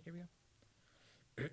Okay, here we go.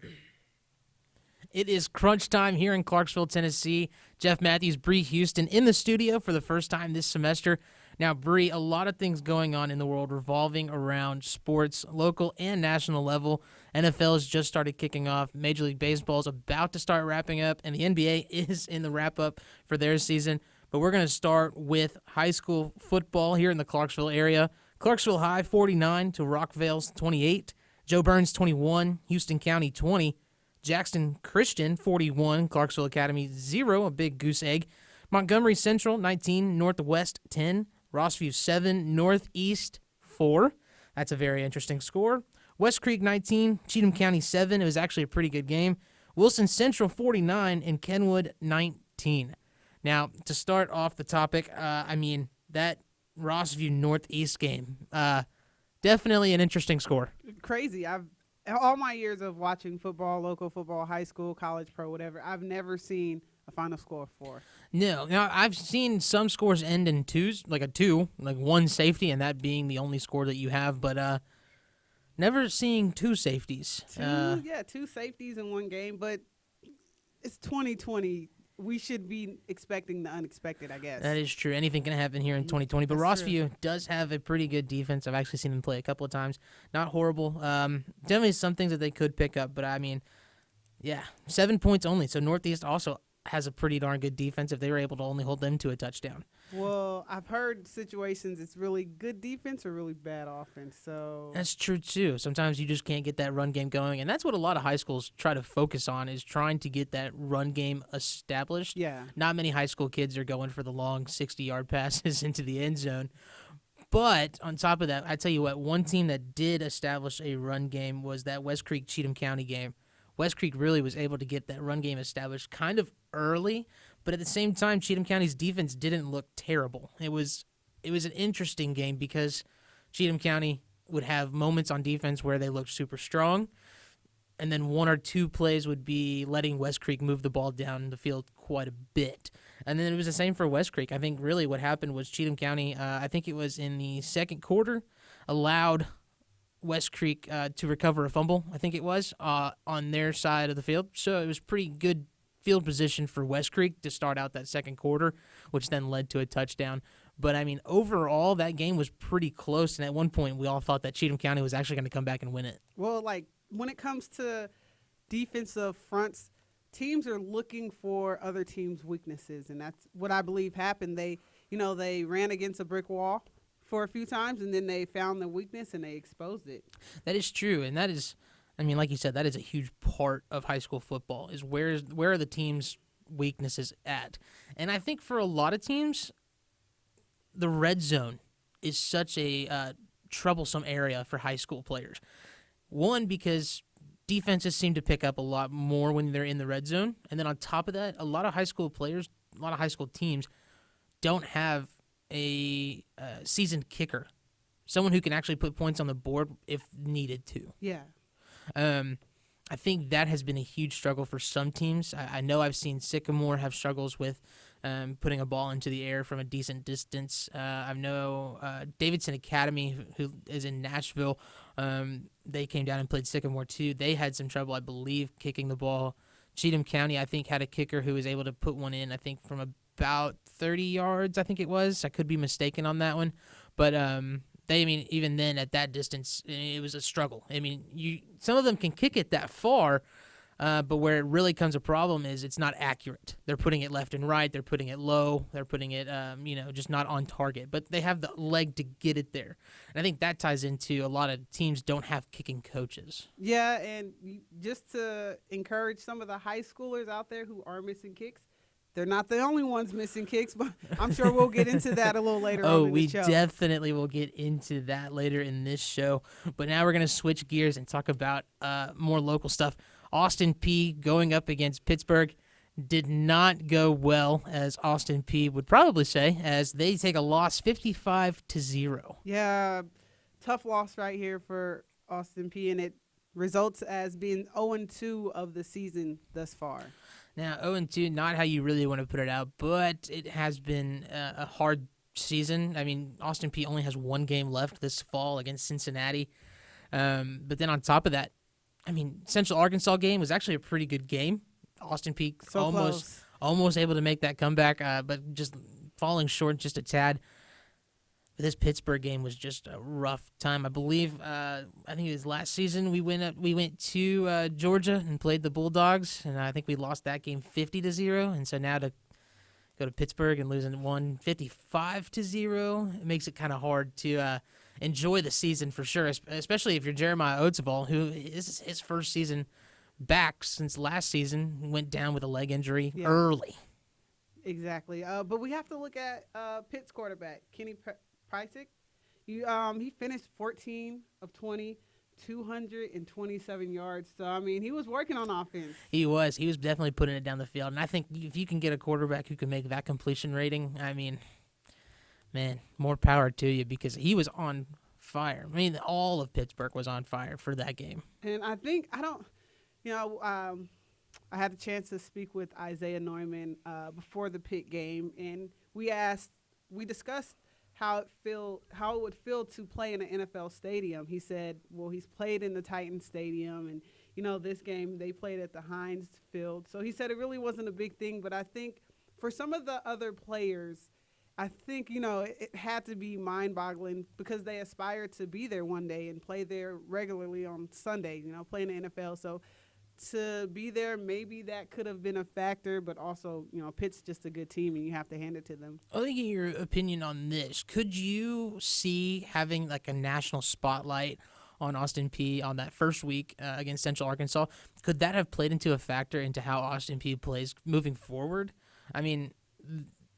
It is crunch time here in Clarksville, Tennessee. Jeff Matthews Bree Houston in the studio for the first time this semester. Now, Bree, a lot of things going on in the world revolving around sports, local and national level. NFL has just started kicking off. Major League Baseball is about to start wrapping up, and the NBA is in the wrap-up for their season. But we're going to start with high school football here in the Clarksville area. Clarksville High 49 to Rockvale's 28. Joe Burns 21, Houston County 20. Jackson Christian 41, Clarksville Academy 0, a big goose egg. Montgomery Central 19, Northwest 10. Rossview 7, Northeast 4. That's a very interesting score. West Creek 19, Cheatham County 7. It was actually a pretty good game. Wilson Central 49 and Kenwood 19. Now, to start off the topic, that Rossview Northeast game, definitely an interesting score. Crazy. All my years of watching football, local football, high school, college, pro, whatever, I've never seen a final score of 4. No. Now, I've seen some scores end in twos, like a 2, like one safety, and that being the only score that you have, but never seeing 2 safeties. 2 safeties in one game, but it's 2020. We should be expecting the unexpected, I guess. That is true. Anything can happen here in 2020. But Rossview does have a pretty good defense. I've actually seen them play a couple of times. Not horrible. Definitely some things that they could pick up. But, 7 points only. So Northeast also has a pretty darn good defense if they were able to only hold them to a touchdown. Well, I've heard situations it's really good defense or really bad offense. So that's true, too. Sometimes you just can't get that run game going, and that's what a lot of high schools try to focus on is trying to get that run game established. Yeah. Not many high school kids are going for the long 60-yard passes into the end zone. But on top of that, I tell you what, one team that did establish a run game was that West Creek-Cheatham County game. West Creek really was able to get that run game established kind of early, but at the same time, Cheatham County's defense didn't look terrible. It was an interesting game because Cheatham County would have moments on defense where they looked super strong, and then 1 or 2 plays would be letting West Creek move the ball down the field quite a bit. And then it was the same for West Creek. I think really what happened was Cheatham County, I think it was in the second quarter, allowed West Creek to recover a fumble, I think it was, on their side of the field. So it was pretty good field position for West Creek to start out that second quarter, which then led to a touchdown. But, overall, that game was pretty close, and at one point we all thought that Cheatham County was actually going to come back and win it. Well, when it comes to defensive fronts, teams are looking for other teams' weaknesses, and that's what I believe happened. They ran against a brick wall for a few times, and then they found the weakness and they exposed it. That is true, and that is, like you said, that is a huge part of high school football is where are the team's weaknesses at. And I think for a lot of teams, the red zone is such a troublesome area for high school players. One, because defenses seem to pick up a lot more when they're in the red zone, and then on top of that, a lot of high school players, a lot of high school teams don't have a seasoned kicker, someone who can actually put points on the board if needed to. Yeah. I think that has been a huge struggle for some teams. I know I've seen Sycamore have struggles with putting a ball into the air from a decent distance. I know Davidson Academy, who is in Nashville, they came down and played Sycamore too. They had some trouble, I believe, kicking the ball. Cheatham County, I think, had a kicker who was able to put one in, I think, from about 30 yards, I think it was. I could be mistaken on that one. But even then, at that distance, it was a struggle. Some of them can kick it that far, but where it really comes a problem is it's not accurate. They're putting it left and right. They're putting it low. They're putting it, just not on target. But they have the leg to get it there. And I think that ties into a lot of teams don't have kicking coaches. Yeah, and just to encourage some of the high schoolers out there who are missing kicks, they're not the only ones missing kicks, but I'm sure we'll get into that a little later on in the show. We definitely will get into that later in this show. But now we're going to switch gears and talk about more local stuff. Austin Peay going up against Pittsburgh did not go well, as Austin Peay would probably say, as they take a loss 55-0. Yeah, tough loss right here for Austin Peay, and it results as being 0-2 of the season thus far. Now, 0-2, not how you really want to put it out, but it has been a hard season. Austin Peay only has one game left this fall against Cincinnati. But then on top of that, I mean, Central Arkansas game was actually a pretty good game. Austin Peay So close. almost able to make that comeback, but just falling short just a tad. This Pittsburgh game was just a rough time. I believe, I think it was last season we went to Georgia and played the Bulldogs, and I think we lost that game 50-0. And so now to go to Pittsburgh and losing 55-0, it makes it kind of hard to enjoy the season for sure, especially if you're Jeremiah Oatsabal, who is his first season back since last season, went down with a leg injury early. Exactly. But we have to look at Pitt's quarterback, Kenny Piesick. He finished 14 of 20, 227 yards. So, I mean, he was working on offense. He was definitely putting it down the field. And I think if you can get a quarterback who can make that completion rating, I mean, man, more power to you, because he was on fire. I mean, all of Pittsburgh was on fire for that game. And I think, I had the chance to speak with Isaiah Neumann before the Pitt game, and we discussed how it would feel to play in an NFL stadium. He said, well, he's played in the Titans Stadium, and, this game they played at the Heinz Field. So he said it really wasn't a big thing, but I think for some of the other players, I think, it had to be mind-boggling because they aspire to be there one day and play there regularly on Sunday, play in the NFL. So to be there, maybe that could have been a factor, but also, Pitt's just a good team, and you have to hand it to them. I want to get your opinion on this. Could you see having like a national spotlight on Austin Peay on that first week against Central Arkansas? Could that have played into a factor into how Austin Peay plays moving forward? I mean,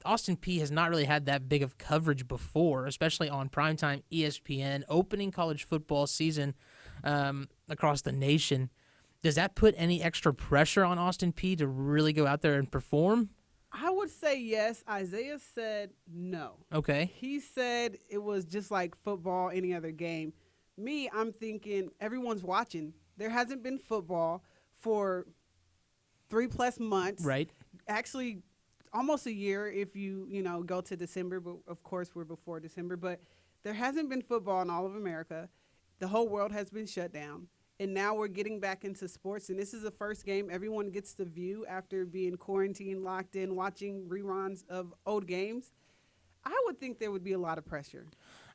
Austin Peay has not really had that big of coverage before, especially on primetime ESPN, opening college football season across the nation. Does that put any extra pressure on Austin Peay to really go out there and perform? I would say yes. Isaiah said no. Okay. He said it was just like football, any other game. Me, I'm thinking everyone's watching. There hasn't been football for 3+ months. Right. Actually, almost a year if you go to December, but of course we're before December. But there hasn't been football in all of America. The whole world has been shut down. And now we're getting back into sports, and this is the first game everyone gets to view after being quarantined, locked in, watching reruns of old games. I would think there would be a lot of pressure.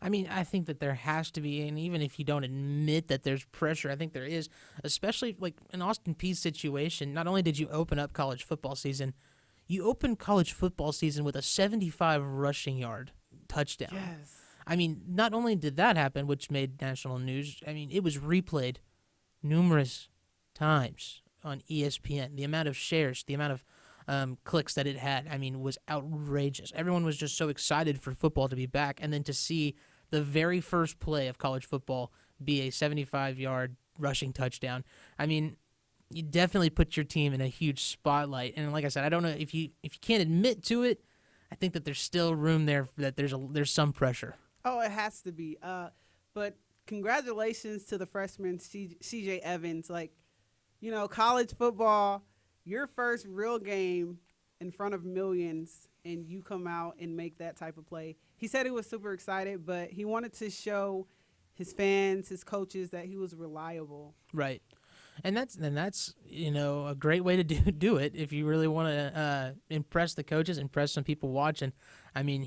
I mean, I think that there has to be, and even if you don't admit that there's pressure, I think there is, especially like in Austin Peay's situation. Not only did you open up college football season, you opened college football season with a 75 rushing yard touchdown. Yes. I mean, not only did that happen, which made national news, I mean, it was replayed numerous times on ESPN. The amount of shares, the amount of clicks that it had, I mean, was outrageous. Everyone was just so excited for football to be back, and then to see the very first play of college football be a 75-yard rushing touchdown. I mean, you definitely put your team in a huge spotlight. And like I said, I don't know if you can't admit to it, I think that there's still room there that there's some pressure. Oh, it has to be. But congratulations to the freshman C.J. Evans. College football, your first real game in front of millions, and you come out and make that type of play. He said he was super excited, but he wanted to show his fans, his coaches, that he was reliable. Right. And that's a great way to do it if you really want to impress the coaches, impress some people watching. I mean,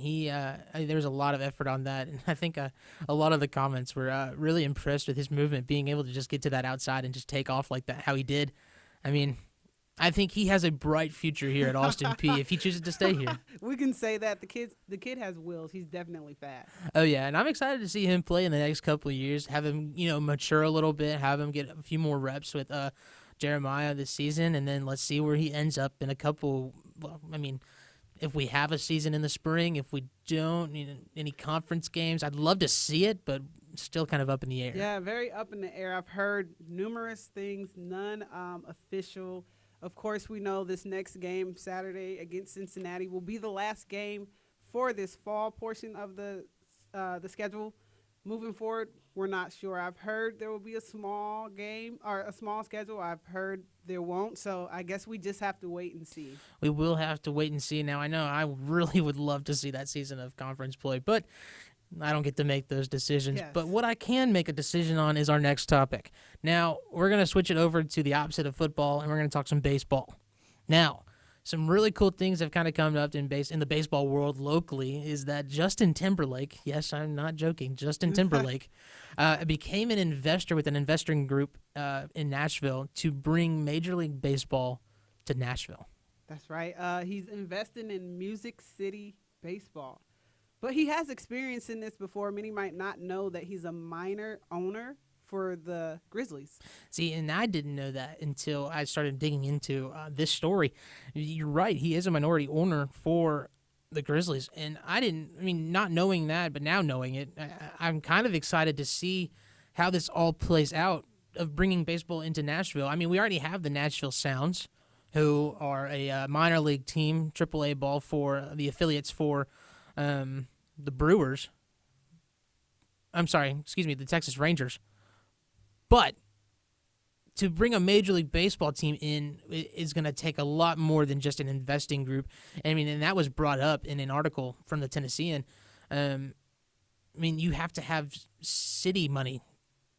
there's a lot of effort on that, and I think a lot of the comments were really impressed with his movement, being able to just get to that outside and just take off like that, how he did. I mean, I think he has a bright future here at Austin Peay if he chooses to stay here. We can say that the kid has wheels. He's definitely fast. Oh yeah, and I'm excited to see him play in the next couple of years. Have him, mature a little bit. Have him get a few more reps with Jeremiah this season, and then let's see where he ends up in a couple. Well, I mean, if we have a season in the spring, if we don't, any conference games, I'd love to see it, but still kind of up in the air. Yeah, very up in the air. I've heard numerous things, none official. Of course, we know this next game Saturday against Cincinnati will be the last game for this fall portion of the schedule. Moving forward, we're not sure. I've heard there will be a small game or a small schedule. I've heard there won't. So I guess we just have to wait and see. We will have to wait and see. Now, I know I really would love to see that season of conference play, but I don't get to make those decisions. Yes. But what I can make a decision on is our next topic. Now, we're going to switch it over to the opposite of football, and we're going to talk some baseball. Now, some really cool things have kind of come up in the baseball world locally is that Justin Timberlake, yes, I'm not joking, Justin Timberlake, became an investor with an investing group in Nashville to bring Major League Baseball to Nashville. That's right. He's investing in Music City Baseball. But he has experience in this before. Many might not know that he's a minor owner for the Grizzlies. See, and I didn't know that until I started digging into this story. You're right. He is a minority owner for the Grizzlies. And not knowing that, but now knowing it, I'm kind of excited to see how this all plays out of bringing baseball into Nashville. I mean, we already have the Nashville Sounds, who are a minor league team, AAA ball for the affiliates for the Brewers. The Texas Rangers. But to bring a Major League Baseball team in is going to take a lot more than just an investing group. And that was brought up in an article from the Tennessean. You have to have city money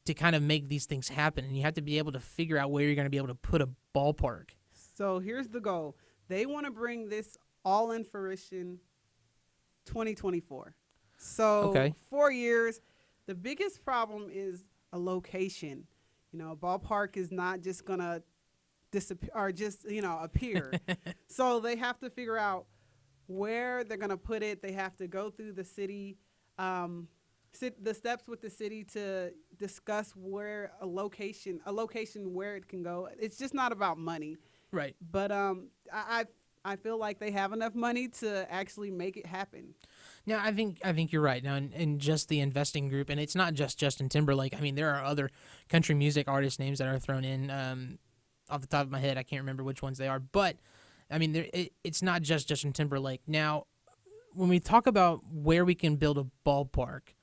to kind of make these things happen, and you have to be able to figure out where you're going to be able to put a ballpark. So here's the goal. They want to bring this all in fruition 2024. So 4 years. The biggest problem is a location. A ballpark is not just going to disappear or just, appear. So they have to figure out where they're going to put it. They have to go through the city, the steps with the city to discuss where a location where it can go. It's just not about money. Right. But I feel like they have enough money to actually make it happen. Now, I think you're right. Now, in just the investing group, and it's not just Justin Timberlake. There are other country music artist names that are thrown in. Off the top of my head, I can't remember which ones they are. But, it's not just Justin Timberlake. Now, when we talk about where we can build a ballpark,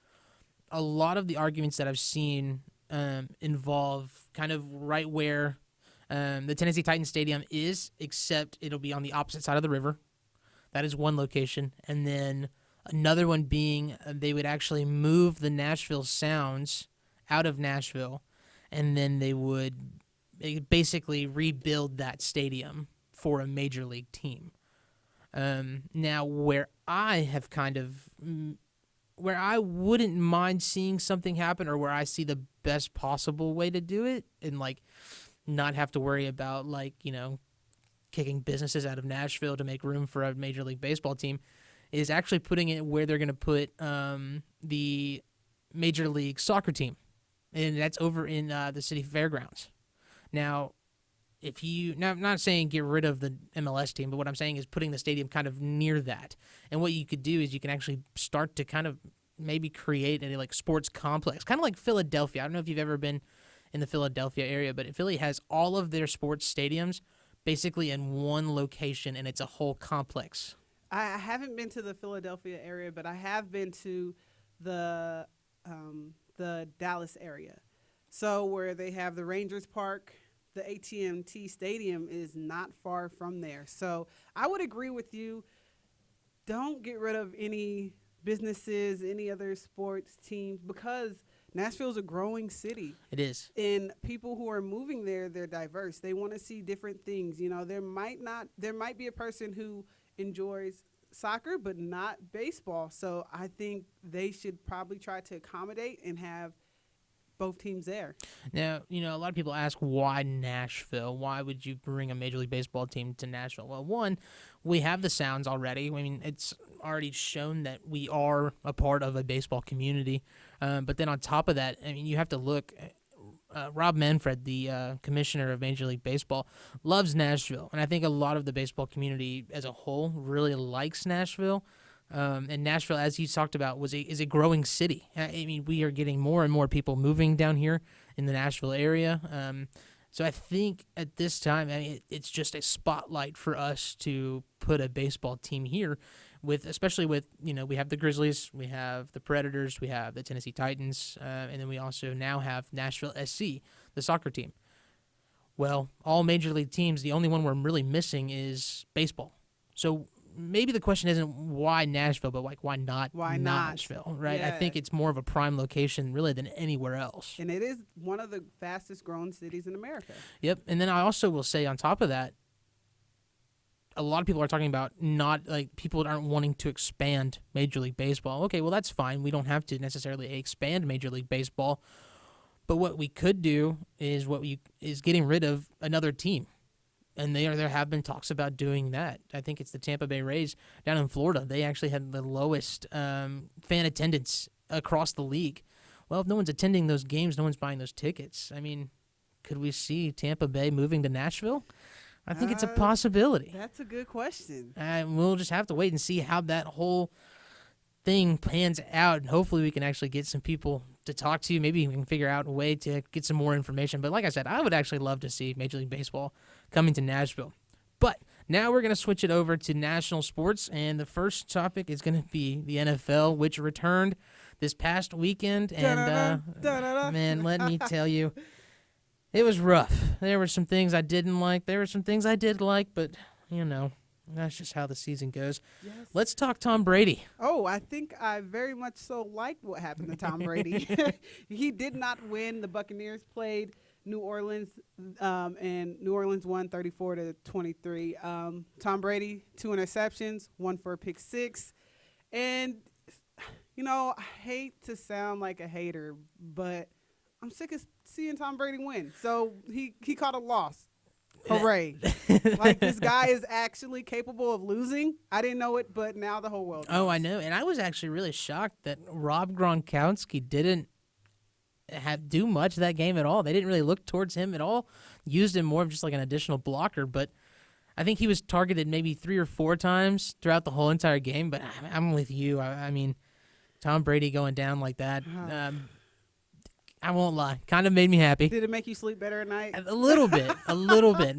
a lot of the arguments that I've seen involve kind of right where the Tennessee Titans Stadium is, except it'll be on the opposite side of the river. That is one location. And then another one being they would actually move the Nashville Sounds out of Nashville, and then they would basically rebuild that stadium for a major league team. Now, where I wouldn't mind seeing something happen, or where I see the best possible way to do it, and not have to worry about kicking businesses out of Nashville to make room for a Major League Baseball team, is actually putting it where they're going to put the Major League Soccer team, and that's over in the city fairgrounds. Now, I'm not saying get rid of the MLS team, but what I'm saying is putting the stadium kind of near that. And what you could do is you can actually start to kind of maybe create a sports complex, kind of like Philadelphia. I don't know if you've ever been in the Philadelphia area, but Philly has all of their sports stadiums basically in one location, and it's a whole complex. I haven't been to the Philadelphia area, but I have been to the Dallas area. So where they have the Rangers Park, the AT&T Stadium is not far from there. So I would agree with you. Don't get rid of any businesses, any other sports teams, because Nashville's a growing city. It is. And people who are moving there, they're diverse. They want to see different things. There might be a person who enjoys soccer but not baseball. So I think they should probably try to accommodate and have both teams there. Now, a lot of people ask, why Nashville? Why would you bring a Major League Baseball team to Nashville? Well, one, we have the Sounds already. It's already shown that we are a part of a baseball community. But then on top of that, you have to look. Rob Manfred, the commissioner of Major League Baseball, loves Nashville. And I think a lot of the baseball community as a whole really likes Nashville. And Nashville, as you talked about, is a growing city. We are getting more and more people moving down here in the Nashville area. So I think at this time, it's just a spotlight for us to put a baseball team here, especially with we have the Grizzlies, we have the Predators, we have the Tennessee Titans, and then we also now have Nashville SC, the soccer team. Well, all major league teams, the only one we're really missing is baseball. So maybe the question isn't why Nashville, but like why not Why not? Nashville, right? I Yeah. think it's more of a prime location really than anywhere else. And it is one of the fastest growing cities in America. Yep. And then I also will say on top of that, a lot of people are talking about not like people aren't wanting to expand Major League Baseball. Okay, well that's fine. We don't have to necessarily expand Major League Baseball, but what we could do is getting rid of another team, and there have been talks about doing that. I think it's the Tampa Bay Rays down in Florida. They actually had the lowest fan attendance across the league. Well, if no one's attending those games, no one's buying those tickets. I mean, could we see Tampa Bay moving to Nashville? I think it's a possibility. That's a good question. We'll just have to wait and see how that whole thing pans out, and hopefully we can actually get some people to talk to. Maybe we can figure out a way to get some more information. But like I said, I would actually love to see Major League Baseball coming to Nashville. But now we're going to switch it over to national sports, and the first topic is going to be the NFL, which returned this past weekend. And, man, let me tell you, it was rough. There were some things I didn't like. There were some things I did like, but, that's just how the season goes. Yes. Let's talk Tom Brady. Oh, I think I very much so liked what happened to Tom Brady. He did not win. The Buccaneers played New Orleans, and New Orleans won 34-23. Tom Brady, 2 interceptions, 1 for a pick 6. And, I hate to sound like a hater, but I'm sick of seeing Tom Brady win. So he caught a loss. Hooray. Like, this guy is actually capable of losing. I didn't know it, but now the whole world knows. Oh, I know. And I was actually really shocked that Rob Gronkowski didn't do much of that game at all. They didn't really look towards him at all. Used him more of just like an additional blocker, but I think he was targeted maybe 3 or 4 times throughout the whole entire game. But I'm with you. I mean, Tom Brady going down like that, I won't lie, kind of made me happy. Did it make you sleep better at night? A little bit.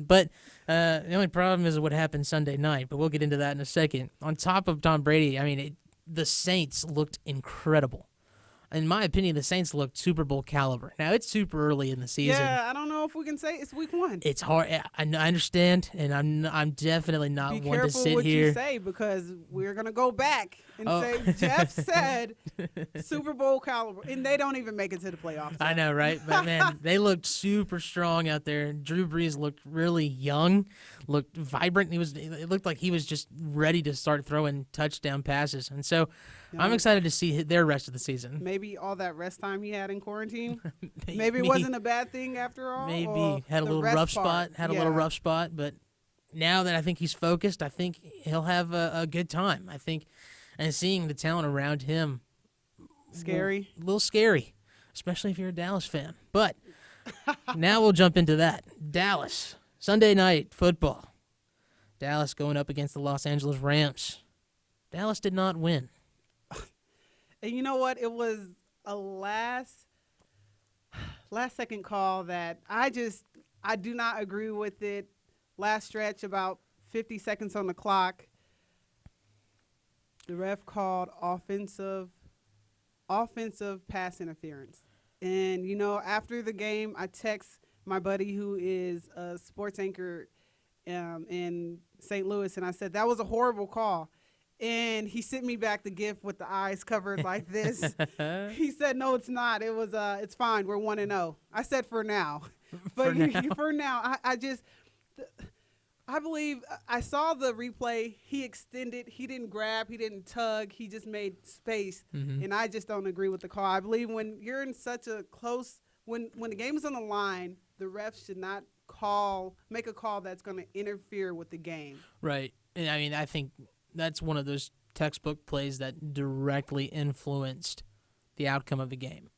But the only problem is what happened Sunday night, but we'll get into that in a second. On top of Tom Brady, I mean, the Saints looked incredible. In my opinion, the Saints looked Super Bowl caliber. Now, it's super early in the season. Yeah, I don't know if we can say it's week 1. It's hard. I understand, and I'm definitely not Be one to careful sit what here. you say, because we're going to go back and say Jeff said Super Bowl caliber, and they don't even make it to the playoffs. I know, right? But, man, they looked super strong out there. Drew Brees looked really young, looked vibrant. It looked like he was just ready to start throwing touchdown passes. And so I'm excited to see their rest of the season. Maybe all that rest time he had in quarantine, maybe it wasn't a bad thing after all. Maybe had a little rough spot, but now that I think he's focused, I think he'll have a good time. I think, and seeing the talent around him, Scary. a little scary, especially if you're a Dallas fan. But now we'll jump into that. Dallas, Sunday night football. Dallas going up against the Los Angeles Rams. Dallas did not win. And you know what? It was a last second call that I do not agree with it. Last stretch, about 50 seconds on the clock. The ref called offensive pass interference. And, after the game, I text my buddy who is a sports anchor in St. Louis, and I said, that was a horrible call. And he sent me back the gift with the eyes covered like this. He said, no, it's not. It was, it's fine. We're 1-0. I said, for now. But for now, I believe I saw the replay. He extended. He didn't grab. He didn't tug. He just made space. Mm-hmm. And I just don't agree with the call. I believe when you're in such a close, when the game is on the line, the refs should not make a call that's going to interfere with the game. Right. And I mean, I think that's one of those textbook plays that directly influenced the outcome of the game.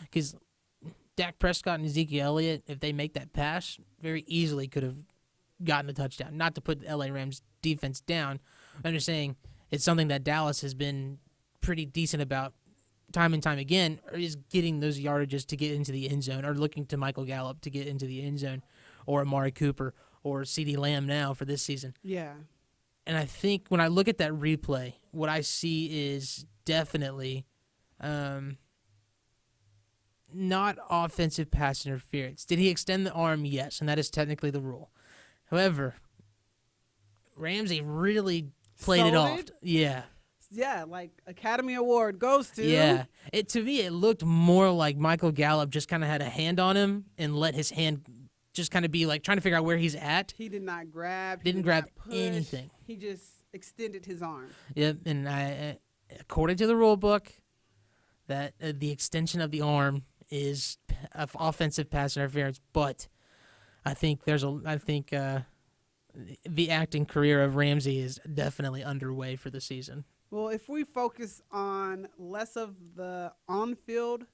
Because Dak Prescott and Ezekiel Elliott, if they make that pass, very easily could have gotten a touchdown. Not to put the LA Rams defense down. I'm just saying it's something that Dallas has been pretty decent about time and time again, is getting those yardages to get into the end zone, or looking to Michael Gallup to get into the end zone, or Amari Cooper, or CeeDee Lamb now for this season. Yeah. And I think when I look at that replay, what I see is definitely not offensive pass interference. Did he extend the arm? Yes, and that is technically the rule. However, Ramsey really played it Sold off. it? Yeah. Yeah, like Academy Award goes to. Yeah. To me, it looked more like Michael Gallup just kind of had a hand on him and let his hand just kind of be like trying to figure out where he's at. He did not grab. Didn't did grab not push. anything. He just extended his arm. Yep. And according to the rule book, that the extension of the arm is offensive pass interference. But I think the acting career of Ramsey is definitely underway for the season. Well, if we focus on less of the on-field,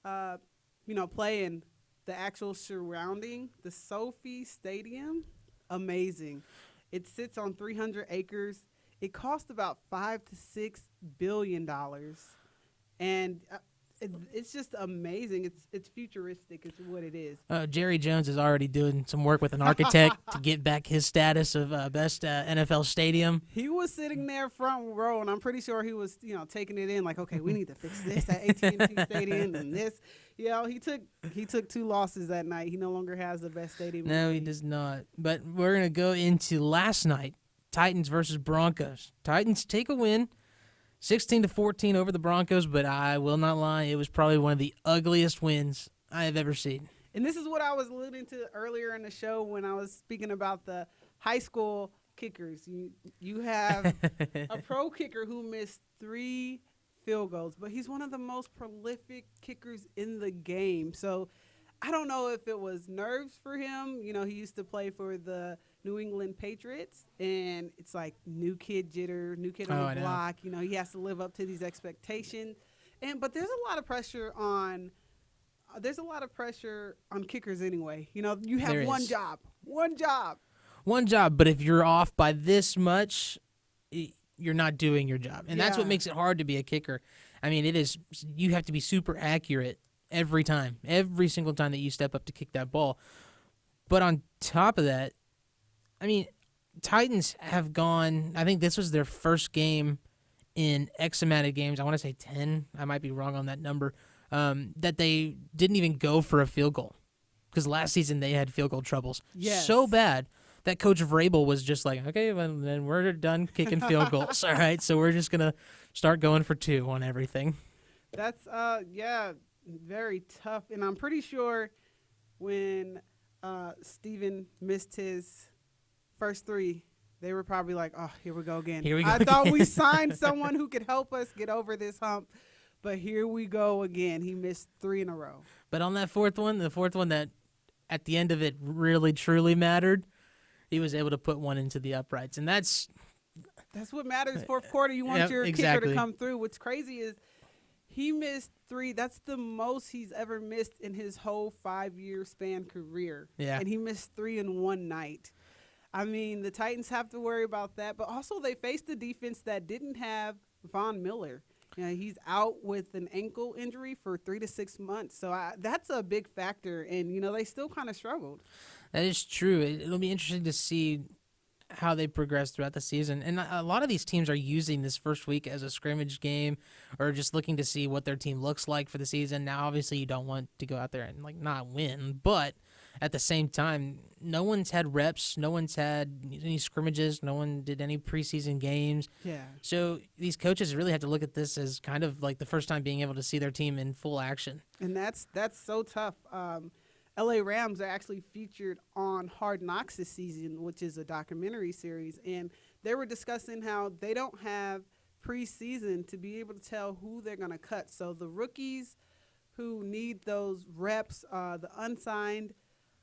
play and the actual surrounding, the SoFi Stadium, amazing. It sits on 300 acres. It cost about $5 to $6 billion, and it's just amazing. It's futuristic. It's what it is. Jerry Jones is already doing some work with an architect to get back his status of best NFL stadium. He was sitting there front row, and I'm pretty sure he was, taking it in. Like, okay, we need to fix this at AT&T Stadium and this. He took 2 losses that night. He no longer has the best stadium. No, he does not. But we're gonna go into last night, Titans versus Broncos. Titans take a win. 16-14 over the Broncos, but I will not lie, it was probably one of the ugliest wins I have ever seen. And this is what I was alluding to earlier in the show when I was speaking about the high school kickers. You have a pro kicker who missed 3 field goals, but he's one of the most prolific kickers in the game. So I don't know if it was nerves for him. He used to play for the New England Patriots, and it's like new kid jitter, new kid on the block. He has to live up to these expectations, but there's a lot of pressure on. There's a lot of pressure on kickers anyway. You have one job. But if you're off by this much, you're not doing your job, and that's what makes it hard to be a kicker. I mean, it is. You have to be super accurate every single time that you step up to kick that ball. But on top of that, I mean, Titans have gone, I think this was their first game in X amount of games. I want to say 10. I might be wrong on that number. That they didn't even go for a field goal. Because last season they had field goal troubles. Yes. So bad that Coach Vrabel was just like, okay, well, then we're done kicking field goals. All right, so we're just going to start going for 2 on everything. That's, very tough. And I'm pretty sure when Steven missed his first 3, they were probably like, oh, here we go again. I thought we signed someone who could help us get over this hump, but here we go again. He missed 3 in a row. But on that fourth one that at the end of it really, truly mattered, he was able to put one into the uprights. And that's what matters. Fourth quarter, you want your kicker to come through. What's crazy is he missed 3. That's the most he's ever missed in his whole 5-year span career. Yeah. And he missed 3 in one night. I mean, the Titans have to worry about that, but also they faced a defense that didn't have Von Miller. He's out with an ankle injury for 3 to 6 months, so that's a big factor, and, they still kind of struggled. That is true. It'll be interesting to see how they progress throughout the season, and a lot of these teams are using this first week as a scrimmage game or just looking to see what their team looks like for the season. Now, obviously, you don't want to go out there and not win, but at the same time, no one's had reps, no one's had any scrimmages, no one did any preseason games. Yeah. So these coaches really have to look at this as kind of like the first time being able to see their team in full action. And that's so tough. LA Rams are actually featured on Hard Knocks this season, which is a documentary series, and they were discussing how they don't have preseason to be able to tell who they're going to cut. So the rookies who need those reps, the unsigned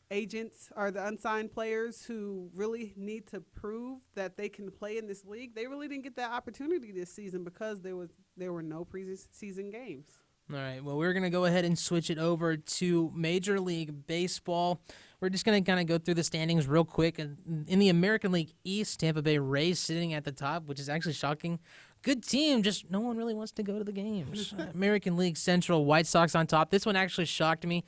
agents or the unsigned players who really need to prove that they can play in this league, they really didn't get that opportunity this season because there were no preseason games. All right, well, we're going to go ahead and switch it over to Major League Baseball. We're just going to kind of go through the standings real quick. In the American League East, Tampa Bay Rays sitting at the top, which is actually shocking. Good team, just no one really wants to go to the games. American League Central, White Sox on top. This one actually shocked me,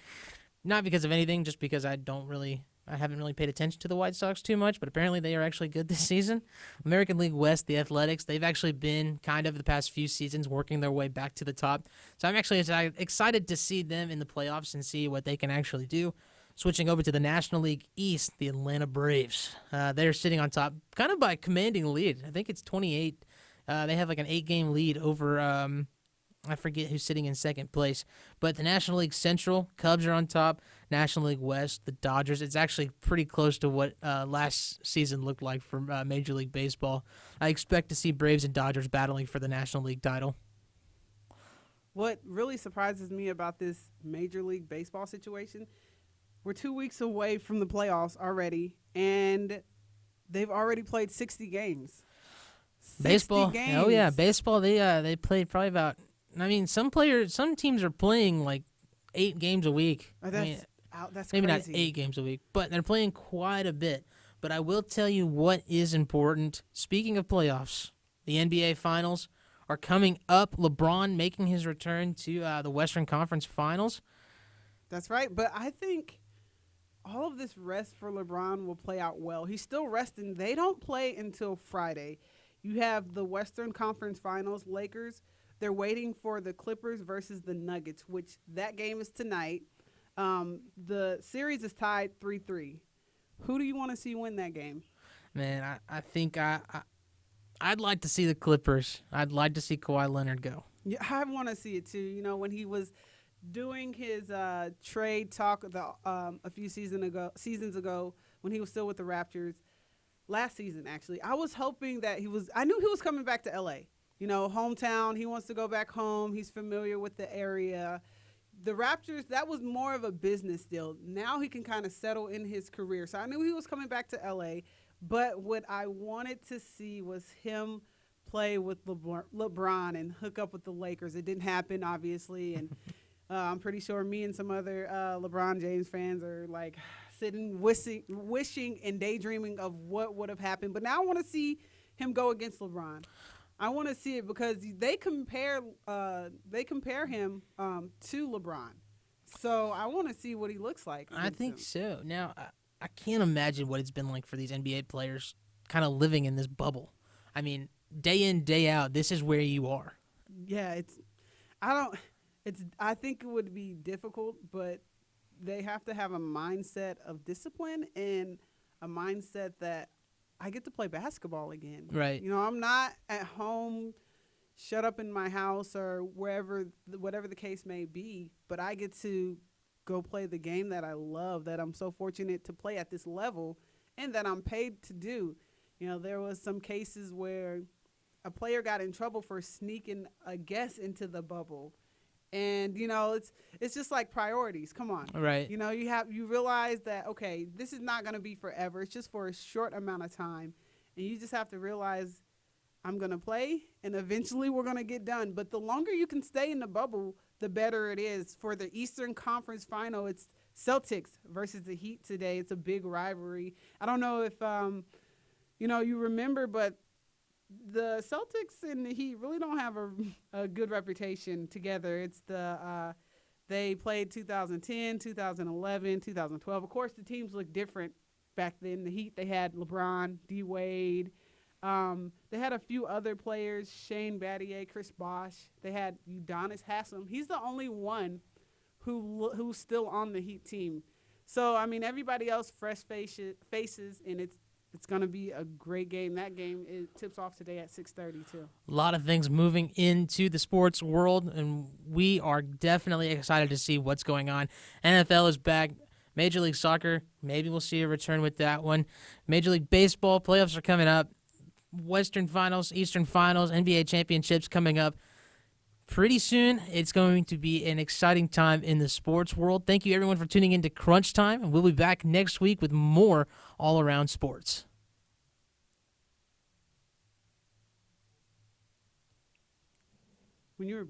not because of anything, just because I haven't really paid attention to the White Sox too much, but apparently they are actually good this season. American League West, the Athletics, they've actually been kind of the past few seasons working their way back to the top. So I'm actually excited to see them in the playoffs and see what they can actually do. Switching over to the National League East, the Atlanta Braves. They're sitting on top, kind of by commanding lead. I think it's 28. They have like an 8-game lead over, I forget who's sitting in second place. But the National League Central, Cubs are on top. National League West, the Dodgers. It's actually pretty close to what last season looked like for Major League Baseball. I expect to see Braves and Dodgers battling for the National League title. What really surprises me about this Major League Baseball situation, we're 2 weeks away from the playoffs already, and they've already played 60 games. 60 Baseball, games. oh yeah, baseball. They played probably about. I mean, some teams are playing like 8 games a week. That's maybe crazy. not 8 games a week, but they're playing quite a bit. But I will tell you what is important. Speaking of playoffs, the NBA Finals are coming up. LeBron making his return to the Western Conference Finals. That's right, but I think all of this rest for LeBron will play out well. He's still resting. They don't play until Friday. You have the Western Conference Finals, Lakers. They're waiting for the Clippers versus the Nuggets, which that game is tonight. The series is tied 3-3. Who do you want to see win that game? Man, I think I'd like to see the Clippers. I'd like to see Kawhi Leonard go. Yeah, I want to see it too. You know, when he was doing his trade talk a few seasons ago, when he was still with the Raptors, last season actually, I was hoping that I knew he was coming back to LA. You know, hometown. He wants to go back home. He's familiar with the area. The Raptors, that was more of a business deal. Now he can kind of settle in his career. So I knew he was coming back to LA. But what I wanted to see was him play with LeBron and hook up with the Lakers. It didn't happen, obviously. And I'm pretty sure me and some other LeBron James fans are like sitting, wishing and daydreaming of what would have happened. But now I want to see him go against LeBron. I want to see it because they compare him to LeBron. So I want to see what he looks like. I think so. Now, I can't imagine what it's been like for these NBA players kind of living in this bubble. I mean, day in, day out, this is where you are. Yeah, I think it would be difficult, but they have to have a mindset of discipline and a mindset that I get to play basketball again. Right. You know, I'm not at home, shut up in my house or whatever the case may be, but I get to go play the game that I love, that I'm so fortunate to play at this level, and that I'm paid to do. You know, there was some cases where a player got in trouble for sneaking a guest into the bubble. And, you know, it's just like priorities. Come on. Right. You know, you realize that, okay, this is not going to be forever. It's just for a short amount of time. And you just have to realize I'm going to play, and eventually we're going to get done. But the longer you can stay in the bubble, the better it is. For the Eastern Conference Final, it's Celtics versus the Heat today. It's a big rivalry. I don't know if, you remember, but the Celtics and the Heat really don't have a good reputation together. It's they played 2010, 2011, 2012. Of course, the teams look different back then. The Heat, they had LeBron, D. Wade. They had a few other players, Shane Battier, Chris Bosh. They had Udonis Haslem. He's the only one who's still on the Heat team. So, I mean, everybody else fresh faces, and it's going to be a great game. That game tips off today at 6:30 too. A lot of things moving into the sports world, and we are definitely excited to see what's going on. NFL is back. Major League Soccer, maybe we'll see a return with that one. Major League Baseball, playoffs are coming up. Western Finals, Eastern Finals, NBA Championships coming up pretty soon. It's going to be an exciting time in the sports world. Thank you, everyone, for tuning in to Crunch Time, and we'll be back next week with more all-around sports. When you were